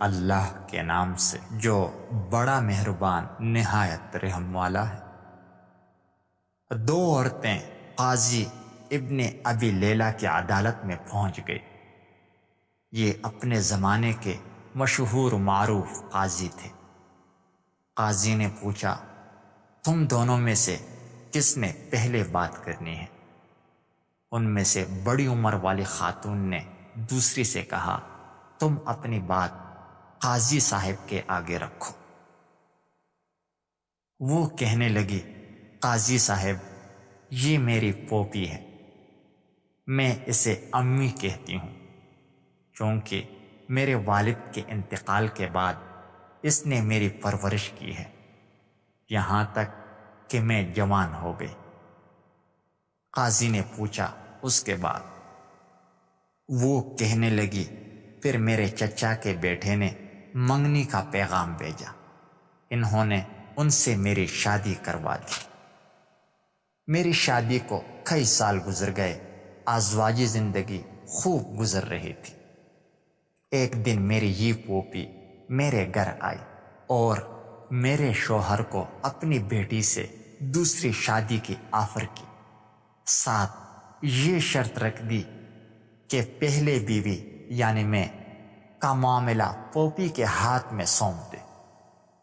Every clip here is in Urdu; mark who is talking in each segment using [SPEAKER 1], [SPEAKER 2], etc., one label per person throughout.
[SPEAKER 1] اللہ کے نام سے جو بڑا مہربان نہایت رحم والا ہے۔ دو عورتیں قاضی ابن ابی لیلہ کی عدالت میں پہنچ گئی۔ یہ اپنے زمانے کے مشہور معروف قاضی تھے۔ قاضی نے پوچھا، تم دونوں میں سے کس نے پہلے بات کرنی ہے؟ ان میں سے بڑی عمر والی خاتون نے دوسری سے کہا، تم اپنی بات قاضی صاحب کے آگے رکھو۔ وہ کہنے لگی، قاضی صاحب، یہ میری پوپی ہے، میں اسے امی کہتی ہوں، چونکہ میرے والد کے انتقال کے بعد اس نے میری پرورش کی ہے یہاں تک کہ میں جوان ہو گئی۔ قاضی نے پوچھا، اس کے بعد؟ وہ کہنے لگی، پھر میرے چچا کے بیٹے نے منگنی کا پیغام بھیجا، انہوں نے ان سے میری شادی کروا دی۔ میری شادی کو کئی سال گزر گئے، ازواجی زندگی خوب گزر رہی تھی۔ ایک دن میری یہ پوپی میرے گھر آئی اور میرے شوہر کو اپنی بیٹی سے دوسری شادی کی آفر کی، ساتھ یہ شرط رکھ دی کہ پہلے بیوی یعنی میں کا معاملہ پوپی کے ہاتھ میں سونپ دے۔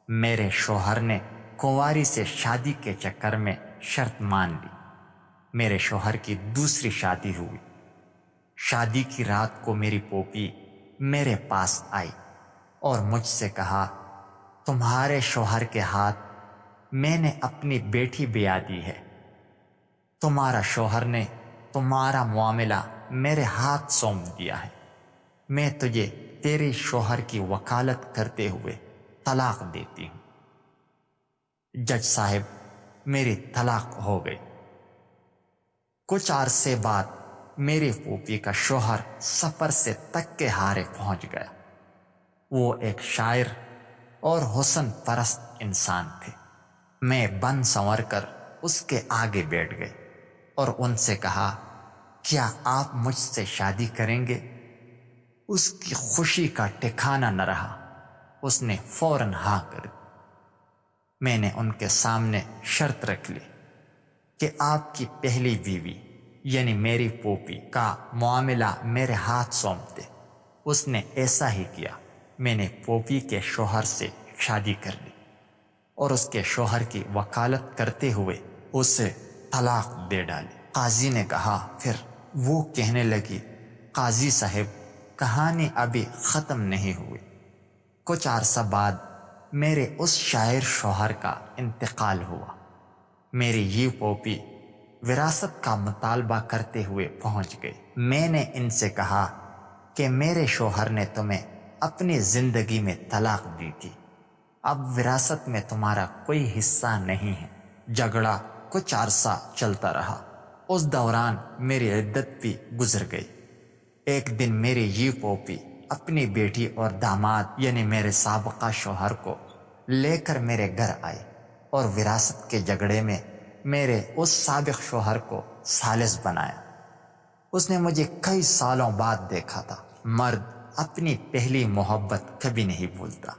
[SPEAKER 1] میرے شوہر نے کنواری سے شادی کے چکر میں شرط مان لی۔ میرے شوہر کی دوسری شادی ہوئی۔ شادی کی رات کو میری پوپی میرے پاس آئی اور مجھ سے کہا، تمہارے شوہر کے ہاتھ میں نے اپنی بیٹی بیاہ دی ہے، تمہارا شوہر نے تمہارا معاملہ میرے ہاتھ سونپ دیا ہے، میں تجھے تیرے شوہر کی وکالت کرتے ہوئے طلاق دیتی ہوں۔ جج صاحب، میری طلاق ہو گئی۔ کچھ عرصے بعد میری پھوپھی کا شوہر سفر سے تک کے ہارے پہنچ گیا۔ وہ ایک شاعر اور حسن پرست انسان تھے۔ میں بن سنور کر اس کے آگے بیٹھ گئی اور ان سے کہا، کیا آپ مجھ سے شادی کریں گے؟ اس کی خوشی کا ٹھکانہ نہ رہا، اس نے فوراً ہاں کر دی۔ میں نے ان کے سامنے شرط رکھ لی کہ آپ کی پہلی بیوی یعنی میری پوپی کا معاملہ میرے ہاتھ سونپ دے۔ اس نے ایسا ہی کیا۔ میں نے پوپی کے شوہر سے شادی کر لی اور اس کے شوہر کی وکالت کرتے ہوئے اسے طلاق دے ڈالی۔ قاضی نے کہا، پھر؟ وہ کہنے لگی، قاضی صاحب، کہانی ابھی ختم نہیں ہوئی۔ کچھ عرصہ بعد میرے اس شاعر شوہر کا انتقال ہوا۔ میری یہ پوپی وراثت کا مطالبہ کرتے ہوئے پہنچ گئی۔ میں نے ان سے کہا کہ میرے شوہر نے تمہیں اپنی زندگی میں طلاق دی تھی، اب وراثت میں تمہارا کوئی حصہ نہیں ہے۔ جھگڑا کچھ عرصہ چلتا رہا، اس دوران میری عدت بھی گزر گئی۔ ایک دن میری یہ پوپی اپنی بیٹی اور داماد یعنی میرے سابقہ شوہر کو لے کر میرے گھر آئی اور وراثت کے جھگڑے میں میرے اس سابق شوہر کو ثالث بنایا۔ اس نے مجھے کئی سالوں بعد دیکھا تھا۔ مرد اپنی پہلی محبت کبھی نہیں بھولتا،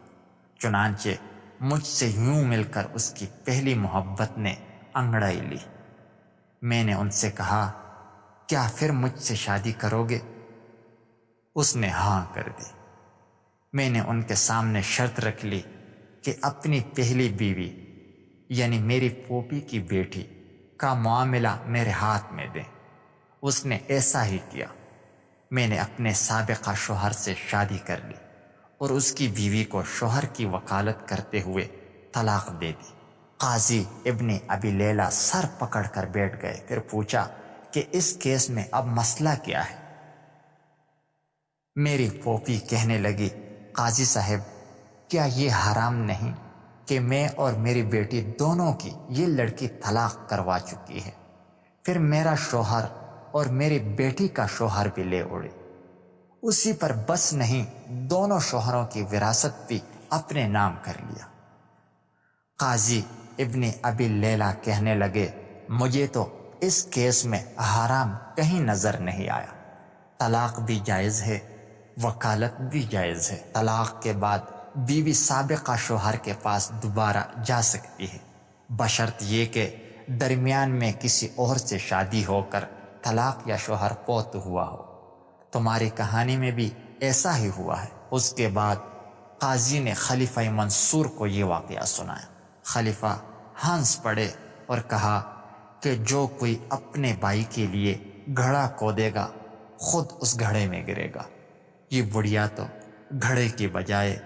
[SPEAKER 1] چنانچہ مجھ سے یوں مل کر اس کی پہلی محبت نے انگڑائی لی۔ میں نے ان سے کہا، کیا پھر مجھ سے شادی کرو گے؟ اس نے ہاں کر دی۔ میں نے ان کے سامنے شرط رکھ لی کہ اپنی پہلی بیوی یعنی میری پھوپھی کی بیٹی کا معاملہ میرے ہاتھ میں دیں۔ اس نے ایسا ہی کیا۔ میں نے اپنے سابقہ شوہر سے شادی کر لی اور اس کی بیوی کو شوہر کی وکالت کرتے ہوئے طلاق دے دی۔ قاضی ابن ابی لیلہ سر پکڑ کر بیٹھ گئے، پھر پوچھا کہ اس کیس میں اب مسئلہ کیا ہے؟ میری پھوپھی کہنے لگی، قاضی صاحب، کیا یہ حرام نہیں کہ میں اور میری بیٹی دونوں کی یہ لڑکی طلاق کروا چکی ہے، پھر میرا شوہر اور میری بیٹی کا شوہر بھی لے اڑے، اسی پر بس نہیں دونوں شوہروں کی وراثت بھی اپنے نام کر لیا۔ قاضی ابن ابی لیلہ کہنے لگے، مجھے تو اس کیس میں حرام کہیں نظر نہیں آیا، طلاق بھی جائز ہے وکالت بھی جائز ہے۔ طلاق کے بعد بیوی سابقہ شوہر کے پاس دوبارہ جا سکتی ہے، بشرط یہ کہ درمیان میں کسی اور سے شادی ہو کر طلاق یا شوہر فوت ہوا ہو۔ تمہاری کہانی میں بھی ایسا ہی ہوا ہے۔ اس کے بعد قاضی نے خلیفہ منصور کو یہ واقعہ سنایا۔ خلیفہ ہنس پڑے اور کہا کہ جو کوئی اپنے بھائی کے لیے گھڑا کھودے گا خود اس گھڑے میں گرے گا۔ یہ بڑھیا تو گھڑے کی بجائے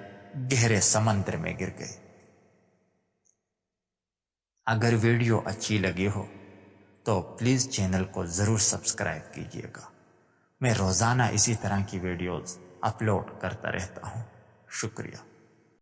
[SPEAKER 1] گہرے سمندر میں گر گئے۔ اگر ویڈیو اچھی لگی ہو تو پلیز چینل کو ضرور سبسکرائب کیجیے گا۔ میں روزانہ اسی طرح کی ویڈیوز اپلوڈ کرتا رہتا ہوں۔ شکریہ۔